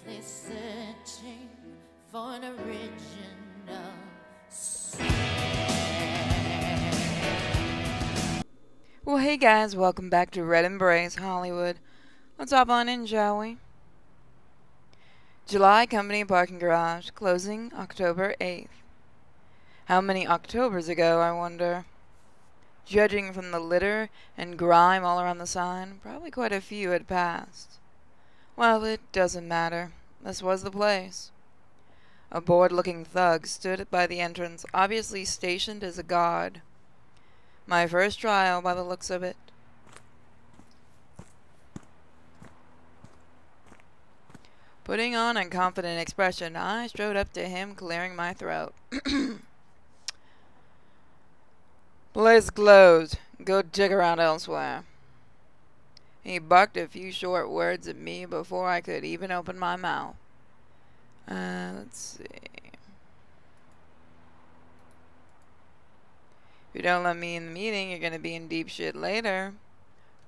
endlessly searching for an original sound. Well, hey guys, welcome back to Red Embrace Hollywood. Let's hop on in, shall we? July Company Parking Garage, closing October 8th. How many Octobers ago, I wonder? Judging from the litter and grime all around the sign, probably quite a few had passed. Well, it doesn't matter. This was the place. A bored-looking thug stood by the entrance, obviously stationed as a guard. My first trial, by the looks of it. Putting on a confident expression, I strode up to him, clearing my throat. Place closed. Go check around elsewhere. He barked a few short words at me before I could even open my mouth. Let's see. If you don't let me in the meeting, you're gonna be in deep shit later.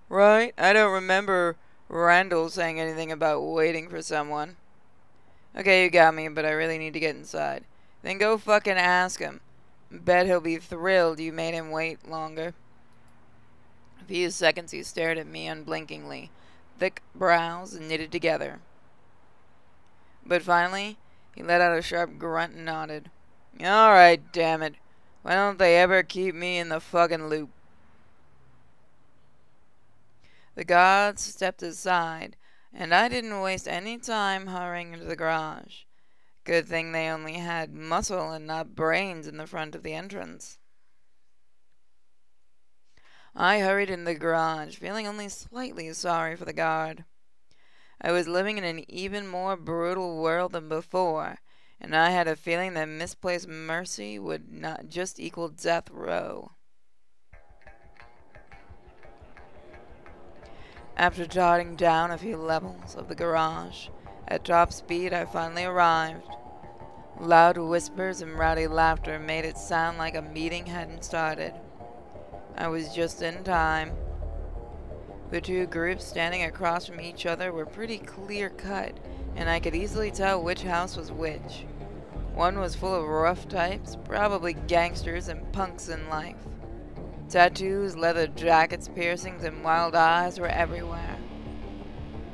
Right? I don't remember Randall saying anything about waiting for someone. Okay, you got me, but I really need to get inside. Then go fucking ask him. Bet he'll be thrilled you made him wait longer. A few seconds he stared at me unblinkingly, thick brows knitted together. But finally, he let out a sharp grunt and nodded. Alright, damn it. Why don't they ever keep me in the fucking loop? The guards stepped aside, and I didn't waste any time hurrying into the garage. Good thing they only had muscle and not brains in the front of the entrance. I hurried in the garage, feeling only slightly sorry for the guard. I was living in an even more brutal world than before, and I had a feeling that misplaced mercy would not just equal death row. After darting down a few levels of the garage, at top speed I finally arrived. Loud whispers and rowdy laughter made it sound like a meeting hadn't started. I was just in time. The two groups standing across from each other were pretty clear-cut, and I could easily tell which house was which. One was full of rough types, probably gangsters and punks in life. Tattoos, leather jackets, piercings, and wild eyes were everywhere.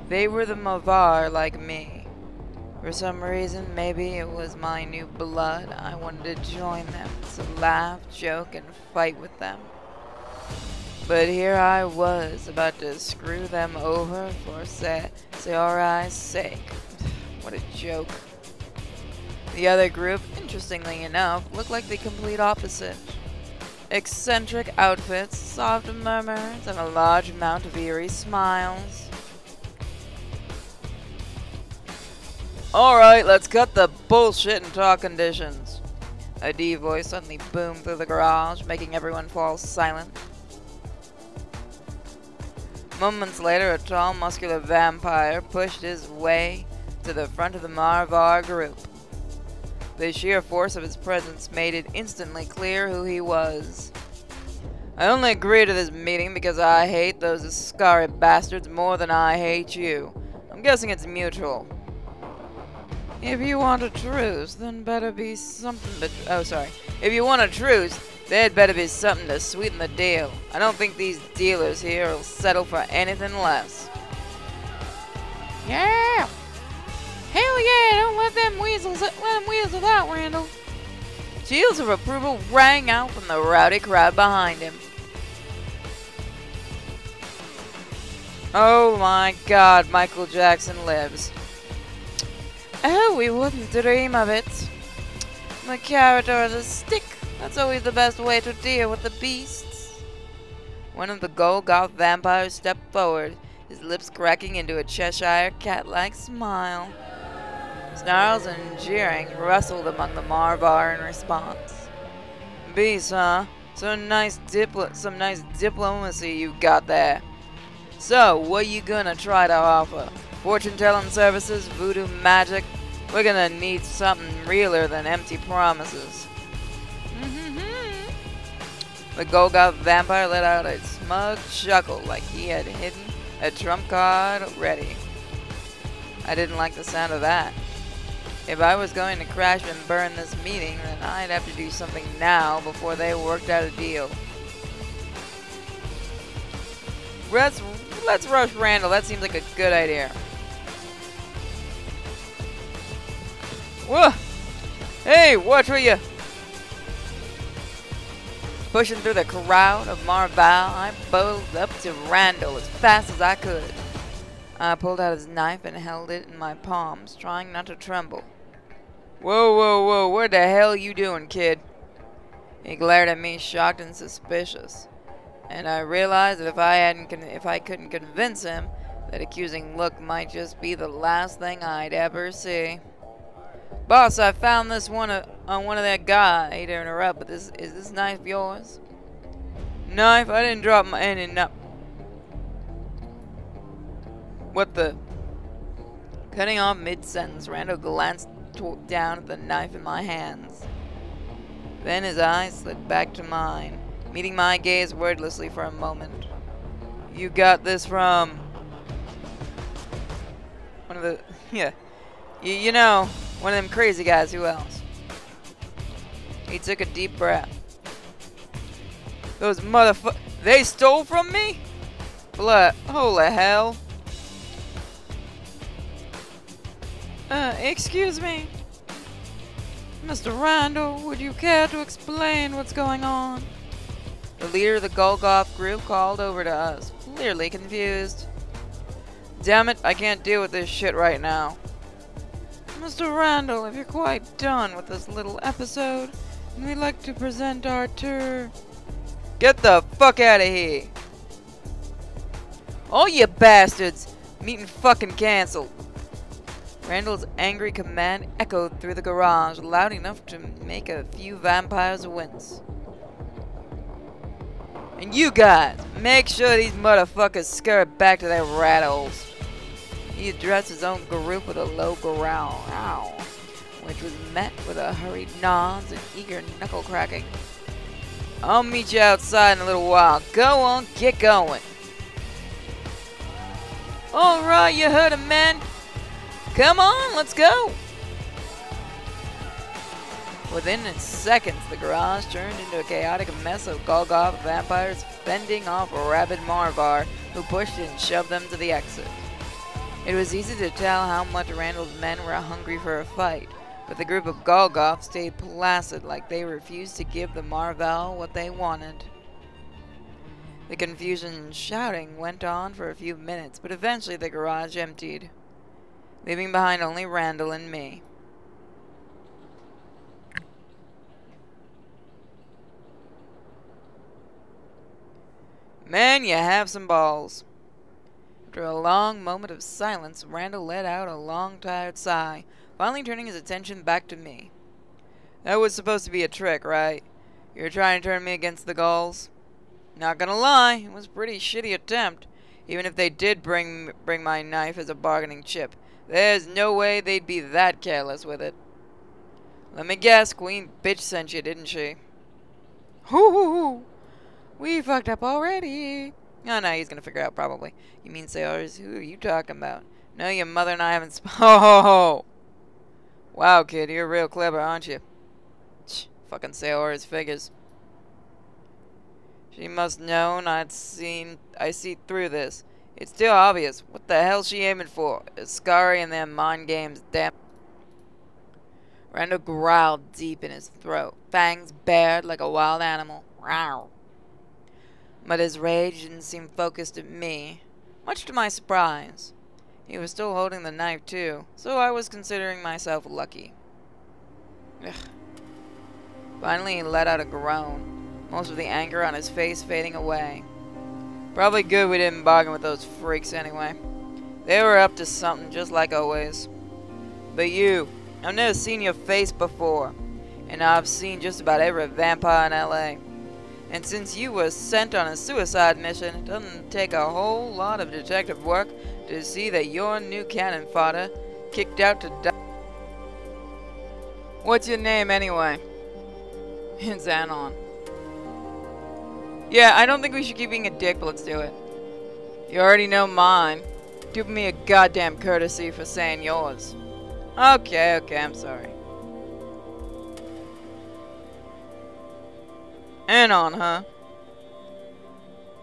They were the Mavar like me. For some reason, maybe it was my new blood, I wanted to join them, to laugh, joke, and fight with them. But here I was, about to screw them over for Saorai's sake. What a joke. The other group, interestingly enough, looked like the complete opposite. Eccentric outfits, soft murmurs, and a large amount of eerie smiles. Alright, let's cut the bullshit and talk conditions. A D voice suddenly boomed through the garage, making everyone fall silent. Moments later, a tall, muscular vampire pushed his way to the front of the Marvar group. The sheer force of his presence made it instantly clear who he was. I only agree to this meeting because I hate those Ascari bastards more than I hate you. I'm guessing it's mutual. If you want a truce, then better be something If you want a truce, there'd better be something to sweeten the deal. I don't think these dealers here will settle for anything less. Yeah! Hell yeah! Don't let them weasel out, Randall. Cheers of approval rang out from the rowdy crowd behind him. Oh my God, Michael Jackson lives. Oh, we wouldn't dream of it. The carrot or the stick. That's always the best way to deal with the beasts. One of the Golgoth vampires stepped forward, his lips cracking into a Cheshire cat-like smile. Snarls and jeering rustled among the Marvar in response. Beasts, huh? Some nice diplomacy you got there. So, what you gonna try to offer? Fortune-telling services, voodoo magic? We're gonna need something realer than empty promises. The Golgoth vampire let out a smug chuckle like he had hidden a trump card ready. I didn't like the sound of that. If I was going to crash and burn this meeting, then I'd have to do something now before they worked out a deal. Let's rush Randall. That seems like a good idea. Whoa! Hey, watch where you... Pushing through the crowd of Marval, I bowled up to Randall as fast as I could. I pulled out his knife and held it in my palms, trying not to tremble. Whoa, whoa, whoa, what the hell you doing, kid? He glared at me, shocked and suspicious. And I realized that if I couldn't convince him, that accusing look might just be the last thing I'd ever see. Boss, I found this one on one of that guy. I hate to interrupt, but is this knife yours? Knife? I didn't drop my any knife. What the? Cutting off mid-sentence, Randall glanced down at the knife in my hands. Then his eyes slid back to mine, meeting my gaze wordlessly for a moment. You got this from... one of the... yeah. You know... one of them crazy guys, who else? He took a deep breath. Those motherfuckers, they stole from me? Blood, holy hell. Excuse me. Mr. Randall, would you care to explain what's going on? The leader of the Golgoth group called over to us, clearly confused. Damn it, I can't deal with this shit right now. Mr. Randall, if you're quite done with this little episode, we'd like to present our tour. Get the fuck out of here. All you bastards! Meeting fucking cancelled. Randall's angry command echoed through the garage, loud enough to make a few vampires wince. And you guys, make sure these motherfuckers scurry back to their rat holes. He addressed his own group with a low growl, which was met with a hurried nods and eager knuckle cracking. I'll meet you outside in a little while. Go on, get going. Alright, you heard him, man. Come on, let's go. Within seconds, the garage turned into a chaotic mess of Golgoth vampires fending off a rabid Marvar who pushed and shoved them to the exit. It was easy to tell how much Randall's men were hungry for a fight, but the group of Golgoth stayed placid, like they refused to give the Marval what they wanted. The confusion and shouting went on for a few minutes, but eventually the garage emptied, leaving behind only Randall and me. Man, you have some balls. After a long moment of silence, Randall let out a long, tired sigh, finally turning his attention back to me. That was supposed to be a trick, right? You were trying to turn me against the Gauls? Not gonna lie, it was a pretty shitty attempt. Even if they did bring my knife as a bargaining chip, there's no way they'd be that careless with it. Let me guess, Queen Bitch sent you, didn't she? Hoo hoo hoo! We fucked up already. Oh, no, he's gonna figure out, probably. You mean sailors? Who are you talking about? No, your mother and I haven't Oh! Wow, kid, you're real clever, aren't you? Fucking sailors figures. She must known I see through this. It's still obvious. What the hell's she aiming for? Ascari and their mind games, damn. Randall growled deep in his throat, fangs bared like a wild animal. Rawr. But his rage didn't seem focused at me, much to my surprise. He was still holding the knife too, so I was considering myself lucky. Ugh. Finally he let out a groan, most of the anger on his face fading away. Probably good we didn't bargain with those freaks anyway. They were up to something, just like always. But you, I've never seen your face before, and I've seen just about every vampire in LA. And since you were sent on a suicide mission, it doesn't take a whole lot of detective work to see that your new cannon fodder kicked out to die. What's your name anyway? It's Anon. Yeah, I don't think we should keep being a dick, but let's do it. You already know mine. Do me a goddamn courtesy for saying yours. Okay, I'm sorry. Anon, huh?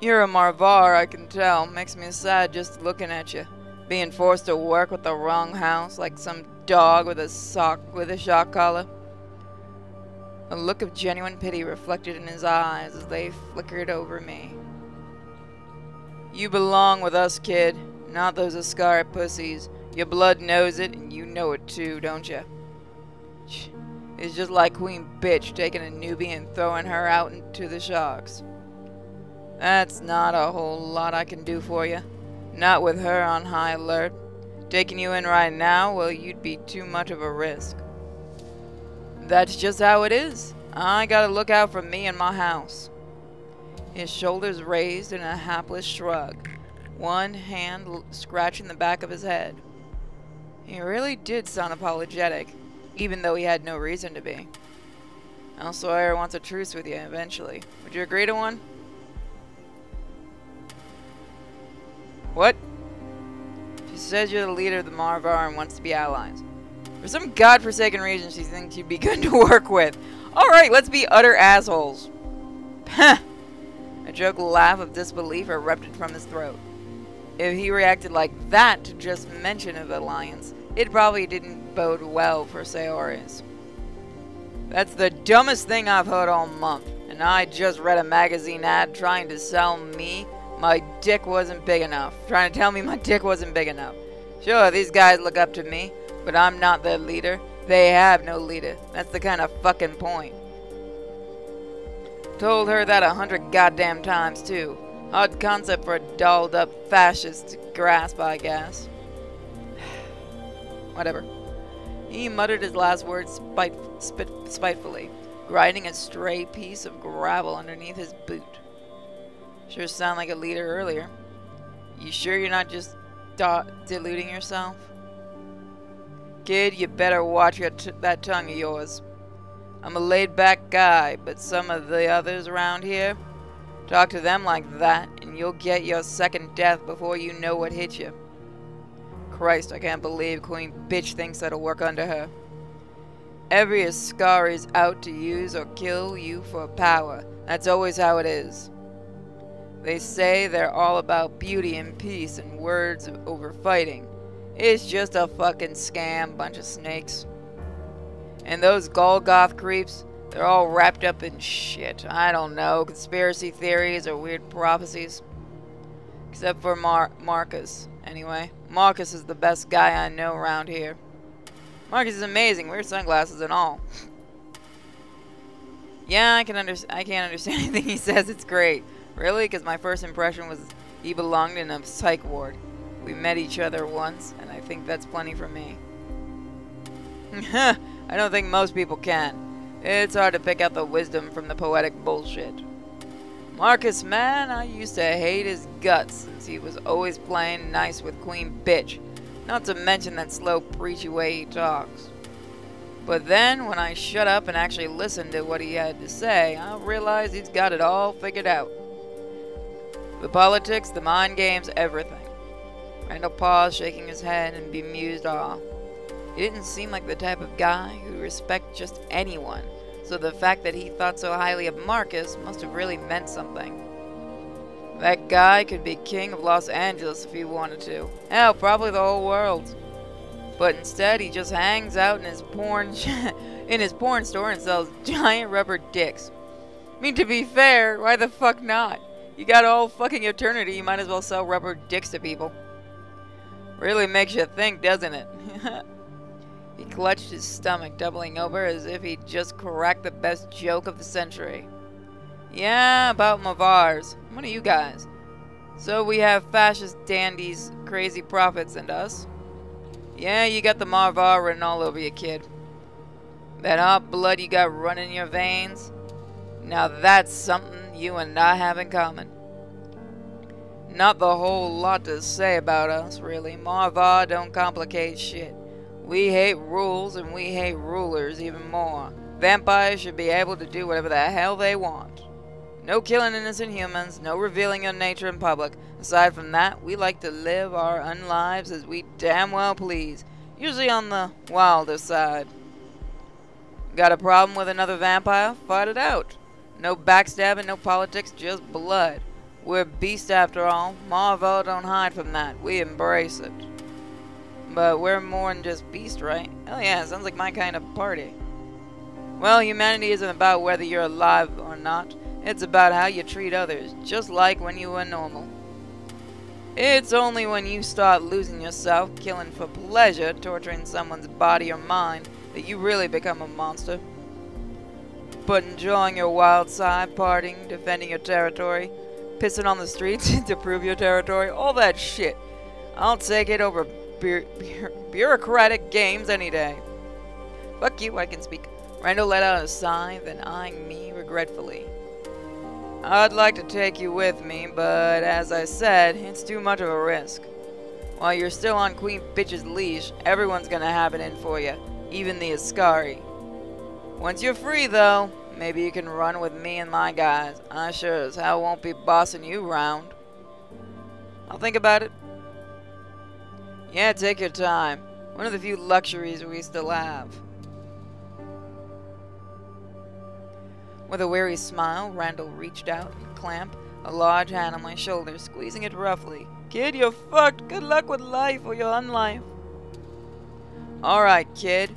You're a Marvar, I can tell. Makes me sad just looking at you. Being forced to work with the wrong house, like some dog with a shock collar. A look of genuine pity reflected in his eyes as they flickered over me. You belong with us, kid. Not those Ascara pussies. Your blood knows it, and you know it too, don't you? It's just like Queen Bitch taking a newbie and throwing her out into the sharks. That's not a whole lot I can do for you. Not with her on high alert. Taking you in right now, well, you'd be too much of a risk. That's just how it is. I gotta look out for me and my house. His shoulders raised in a hapless shrug, one hand scratching the back of his head. He really did sound apologetic, even though he had no reason to be. El Sawyer wants a truce with you eventually. Would you agree to one? What? She says you're the leader of the Marvar and wants to be allies. For some godforsaken reason, she thinks you'd be good to work with. Alright, let's be utter assholes. Heh! A joke laugh of disbelief erupted from his throat. If he reacted like that to just mention of alliance, it probably didn't bode well for Saoris. That's the dumbest thing I've heard all month, and I just read a magazine ad trying to sell me my dick wasn't big enough. Trying to tell me my dick wasn't big enough. Sure, these guys look up to me, but I'm not their leader. They have no leader. That's the kind of fucking point. Told her that 100 goddamn times, too. Odd concept for a dolled up fascist to grasp, I guess. Whatever. He muttered his last words spitefully, grinding a stray piece of gravel underneath his boot. Sure sound like a leader earlier. You sure you're not just deluding yourself? Kid, you better watch that tongue of yours. I'm a laid-back guy, but some of the others around here, talk to them like that, and you'll get your second death before you know what hit you. Christ, I can't believe Queen Bitch thinks that'll work under her. Every Ascari's out to use or kill you for power. That's always how it is. They say they're all about beauty and peace and words over fighting. It's just a fucking scam, bunch of snakes. And those Golgoth creeps, they're all wrapped up in shit. I don't know, conspiracy theories or weird prophecies. Except for Marcus, anyway. Marcus is the best guy I know around here. Marcus is amazing, weird sunglasses and all. Yeah, I can't understand anything he says, it's great. Really? Because my first impression was he belonged in a psych ward. We met each other once, and I think that's plenty for me. I don't think most people can. It's hard to pick out the wisdom from the poetic bullshit. Marcus, man, I used to hate his guts since he was always playing nice with Queen Bitch. Not to mention that slow, preachy way he talks. But then, when I shut up and actually listened to what he had to say, I realized he's got it all figured out. The politics, the mind games, everything. Randall paused, shaking his head in bemused awe. He didn't seem like the type of guy who respected just anyone, so the fact that he thought so highly of Marcus must have really meant something. That guy could be king of Los Angeles if he wanted to. Hell, probably the whole world. But instead, he just hangs out in his porn store and sells giant rubber dicks. I mean, to be fair, why the fuck not? You got all fucking eternity, you might as well sell rubber dicks to people. Really makes you think, doesn't it? He clutched his stomach, doubling over as if he'd just cracked the best joke of the century. Yeah, about Mavars. What are you guys? So we have fascist dandies, crazy prophets, and us? Yeah, you got the Marvar written all over you, kid. That hot blood you got running in your veins? Now that's something you and I have in common. Not the whole lot to say about us, really. Marvar don't complicate shit. We hate rules, and we hate rulers even more. Vampires should be able to do whatever the hell they want. No killing innocent humans, no revealing your nature in public. Aside from that, we like to live our unlives as we damn well please, usually on the wilder side. Got a problem with another vampire? Fight it out. No backstabbing, no politics, just blood. We're beasts after all. Marvel don't hide from that. We embrace it. But we're more than just beast, right? Hell yeah, sounds like my kind of party. Well, humanity isn't about whether you're alive or not. It's about how you treat others, just like when you were normal. It's only when you start losing yourself, killing for pleasure, torturing someone's body or mind, that you really become a monster. But enjoying your wild side, partying, defending your territory, pissing on the streets to prove your territory, all that shit. I'll take it over bureaucratic games any day. Fuck you, I can speak. Randall let out a sigh, then eyeing me regretfully. I'd like to take you with me, but as I said, it's too much of a risk. While you're still on Queen Bitch's leash, everyone's gonna have it in for you, even the Ascari. Once you're free, though, maybe you can run with me and my guys. I sure as hell won't be bossing you around. I'll think about it. Yeah, take your time. One of the few luxuries we still have. With a weary smile, Randall reached out and clamped a large hand on my shoulder, squeezing it roughly. Kid, you're fucked. Good luck with life or your unlife. Alright, kid.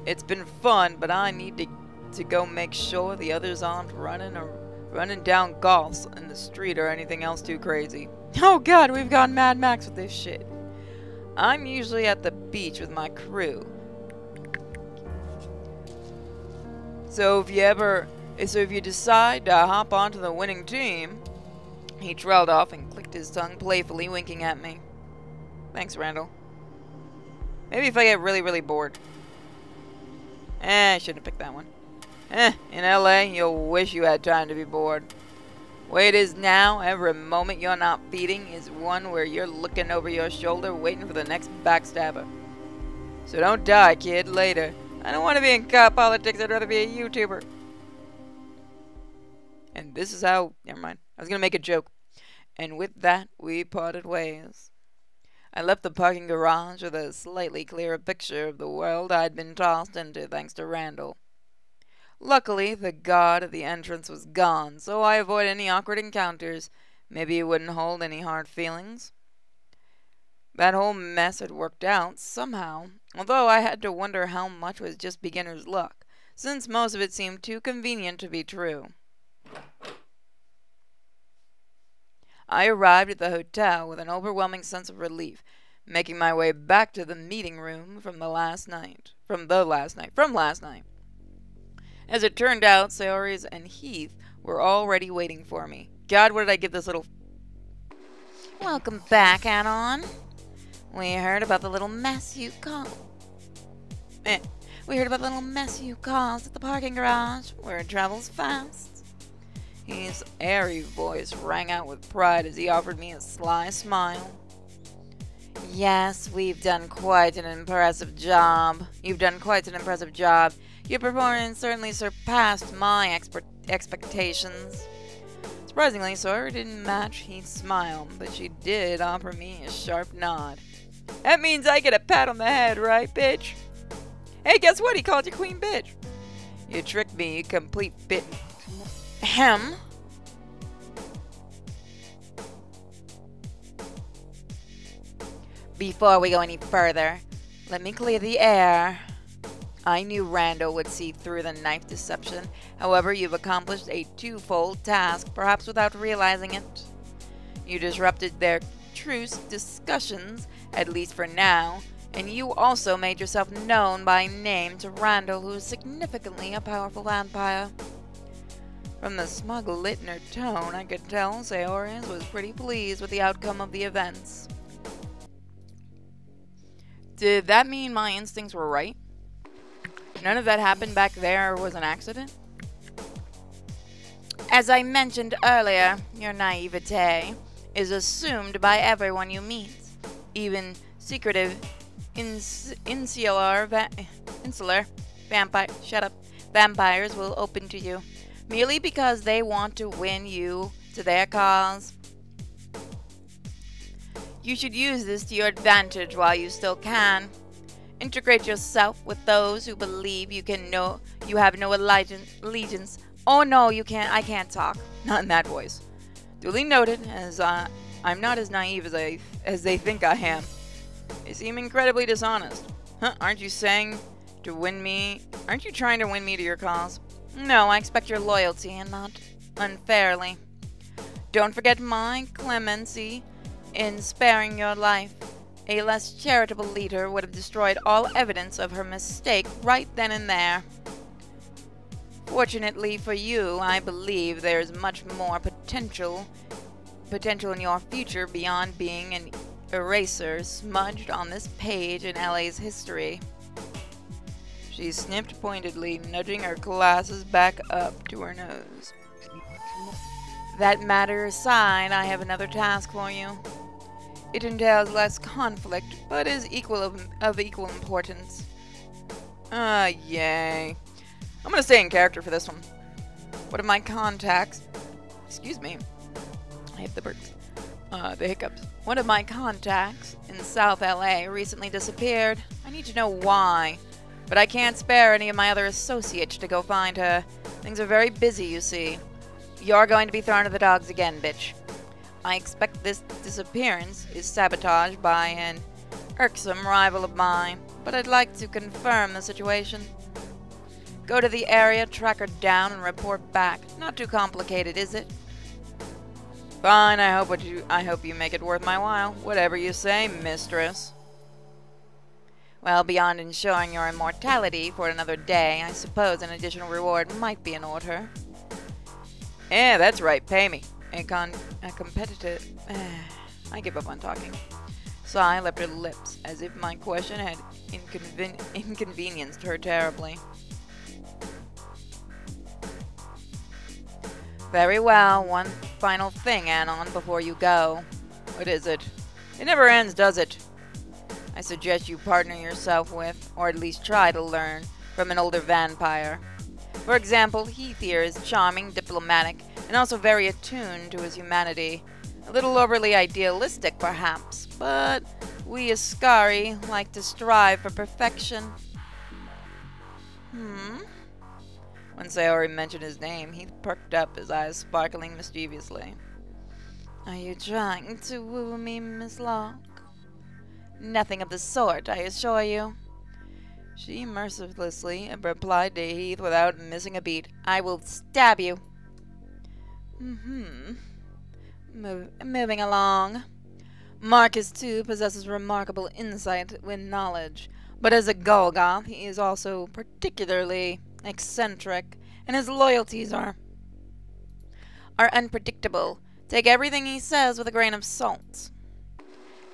It's been fun, but I need to go make sure the others aren't running down golfs in the street or anything else too crazy. Oh god, we've gone Mad Max with this shit. I'm usually at the beach with my crew. So if you decide to hop onto the winning team... He trailed off and clicked his tongue playfully, winking at me. Thanks, Randall. Maybe if I get really, really bored. I shouldn't have picked that one. In LA, you'll wish you had time to be bored. Way it is now, every moment you're not feeding is one where you're looking over your shoulder waiting for the next backstabber. So don't die, kid, later. I don't want to be in cop politics, I'd rather be a YouTuber. And this is how... Never mind. I was going to make a joke. And with that, we parted ways. I left the parking garage with a slightly clearer picture of the world I'd been tossed into thanks to Randall. Luckily, the guard at the entrance was gone, so I avoided any awkward encounters. Maybe he wouldn't hold any hard feelings. That whole mess had worked out, somehow, although I had to wonder how much was just beginner's luck, since most of it seemed too convenient to be true. I arrived at the hotel with an overwhelming sense of relief, making my way back to the meeting room from last night. As it turned out, Saoirse and Heath were already waiting for me. God, what did I give this little... Welcome back, Anon. We heard about the little mess you caused. We heard about the little mess you caused at the parking garage, where it travels fast. His airy voice rang out with pride as he offered me a sly smile. Yes, we've done quite an impressive job. You've done quite an impressive job. Your performance certainly surpassed my expectations. Surprisingly, Sawyer didn't match Heath's smile, but she did offer me a sharp nod. That means I get a pat on the head, right, bitch? Hey, guess what? He called you Queen Bitch. You tricked me, you complete bit... Ahem. Before we go any further, let me clear the air. I knew Randall would see through the knife deception. However, you've accomplished a twofold task, perhaps without realizing it. You disrupted their truce discussions, at least for now, and you also made yourself known by name to Randall, who is significantly a powerful vampire. From the smug lit in her tone, I could tell Saoirse was pretty pleased with the outcome of the events. Did that mean my instincts were right? None of that happened back there was an accident? As I mentioned earlier, your naivete is assumed by everyone you meet. Even secretive, insular vampires will open to you. merely because they want to win you to their cause. You should use this to your advantage while you still can. Integrate yourself with those who believe you have no allegiance. Oh no, you can't. I can't talk. Not in that voice. Duly noted, as I'm not as naive as they think I am. They seem incredibly dishonest. Huh? Aren't you trying to win me to your cause? No, I expect your loyalty and not unfairly. Don't forget my clemency in sparing your life. A less charitable leader would have destroyed all evidence of her mistake right then and there. Fortunately for you, I believe there is much more potential in your future beyond being an eraser smudged on this page in LA's history. She sniffed pointedly, nudging her glasses back up to her nose. That matter aside, I have another task for you. It entails less conflict, but is of equal importance. Yay. I'm gonna stay in character for this one. One of my contacts... Excuse me. I hate the birds. The hiccups. One of my contacts in South LA recently disappeared. I need to know why. But I can't spare any of my other associates to go find her. Things are very busy, you see. You're going to be thrown to the dogs again, bitch. I expect this disappearance is sabotaged by an irksome rival of mine, but I'd like to confirm the situation. Go to the area, track her down, and report back. Not too complicated, is it? Fine, I hope you make it worth my while. Whatever you say, mistress. Well, beyond ensuring your immortality for another day, I suppose an additional reward might be in order. Yeah, that's right, pay me. A competitive... I give up on talking. Sigh left her lips, as if my question had inconvenienced her terribly. Very well, one final thing, Anon, before you go. What is it? It never ends, does it? I suggest you partner yourself with, or at least try to learn, from an older vampire. For example, Heath here is charming, diplomatic, and also very attuned to his humanity. A little overly idealistic, perhaps, but we Ascari like to strive for perfection. When Sayori mentioned his name, he perked up, his eyes sparkling mischievously. Are you trying to woo me, Miss Locke? Nothing of the sort, I assure you. She mercilessly replied to Heath without missing a beat. I will stab you. Moving along. Marcus, too, possesses remarkable insight and knowledge, but as a Golgoth, he is also particularly eccentric, and his loyalties are unpredictable. Take everything he says with a grain of salt.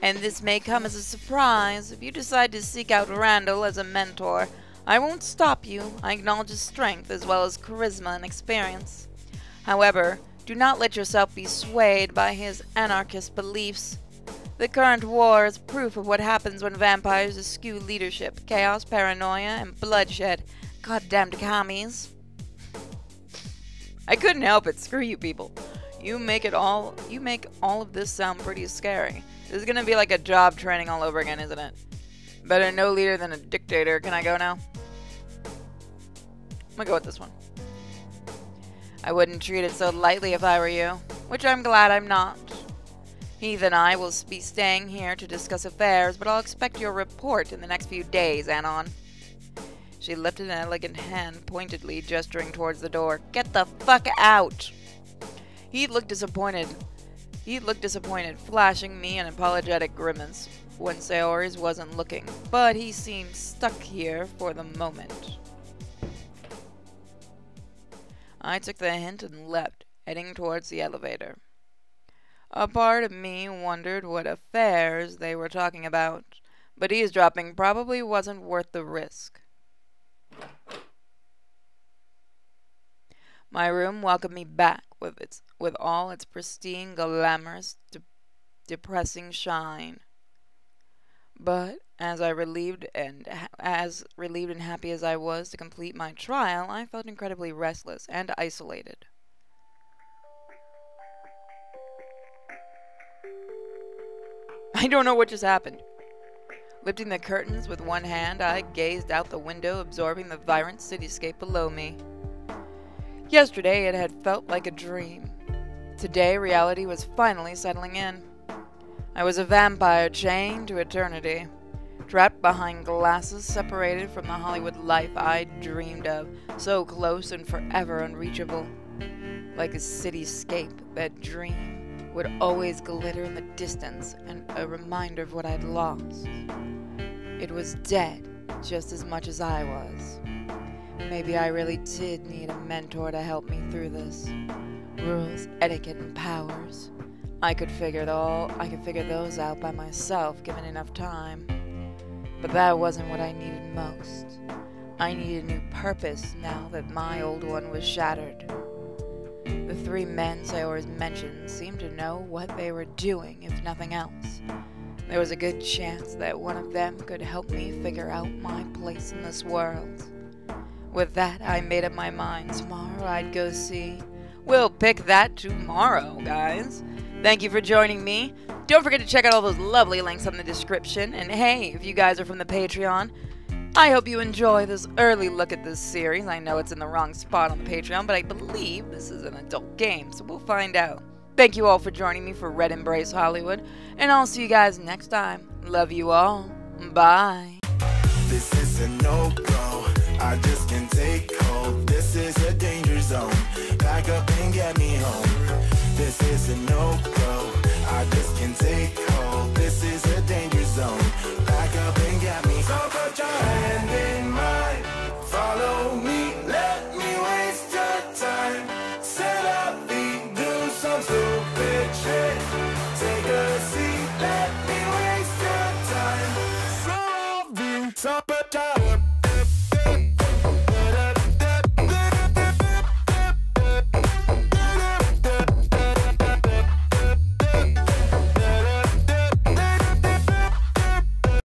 And this may come as a surprise. If you decide to seek out Randall as a mentor, I won't stop you. I acknowledge his strength as well as charisma and experience. However, do not let yourself be swayed by his anarchist beliefs. The current war is proof of what happens when vampires eschew leadership, chaos, paranoia, and bloodshed. Goddamned commies. I couldn't help it. Screw you people. You make all of this sound pretty scary. This is gonna be like a job training all over again, isn't it? Better no leader than a dictator. Can I go now? I'm gonna go with this one. I wouldn't treat it so lightly if I were you, which I'm glad I'm not. Heath and I will be staying here to discuss affairs, but I'll expect your report in the next few days, Anon. She lifted an elegant hand, pointedly gesturing towards the door. Get the fuck out! Heath looked disappointed, flashing me an apologetic grimace when Sayori's wasn't looking, but he seemed stuck here for the moment. I took the hint and leapt, heading towards the elevator. A part of me wondered what affairs they were talking about, but eavesdropping probably wasn't worth the risk. My room welcomed me back with all its pristine, glamorous, depressing shine. But as relieved and happy as I was to complete my trial, I felt incredibly restless and isolated. I don't know what just happened. Lifting the curtains with one hand, I gazed out the window, absorbing the vibrant cityscape below me. Yesterday it had felt like a dream. Today reality was finally settling in. I was a vampire chained to eternity, trapped behind glasses, separated from the Hollywood life I dreamed of, so close and forever unreachable. Like a cityscape, that dream would always glitter in the distance, and a reminder of what I'd lost. It was dead, just as much as I was. Maybe I really did need a mentor to help me through this. Rules, etiquette, and powers. I could figure those out by myself, given enough time. But that wasn't what I needed most. I needed a new purpose now that my old one was shattered. The three men Sayors mentioned seemed to know what they were doing, if nothing else. There was a good chance that one of them could help me figure out my place in this world. With that, I made up my mind tomorrow I'd go see. We'll pick that tomorrow, guys. Thank you for joining me. Don't forget to check out all those lovely links in the description. And hey, if you guys are from the Patreon, I hope you enjoy this early look at this series. I know it's in the wrong spot on the Patreon, but I believe this is an adult game, so we'll find out. Thank you all for joining me for Red Embrace Hollywood, and I'll see you guys next time. Love you all. Bye. This is a no-go. I just can't take hold. This is a danger zone. Back up and get me home. This is a no-go. I just can't take hold. This is a danger zone. Back up and get me. So put your hand in mine. Follow me. Let me waste your time. Set up feet. Do some stupid shit. Take a seat. Let me waste your time. So put your